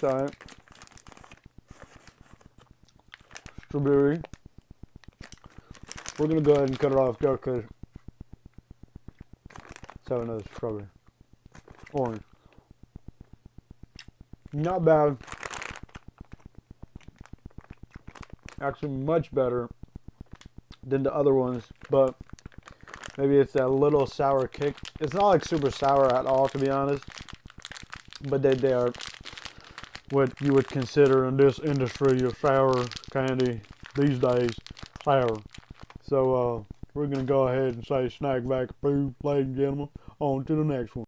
side. Strawberry. We're gonna go ahead and cut it off there because let's have another strawberry. Orange. Not bad. Actually much better than the other ones, but maybe it's that little sour kick. It's not like super sour at all, to be honest, but they are what you would consider in this industry of sour candy these days, sour. So we're gonna go ahead and say snack back food, ladies and gentlemen. On to the next one.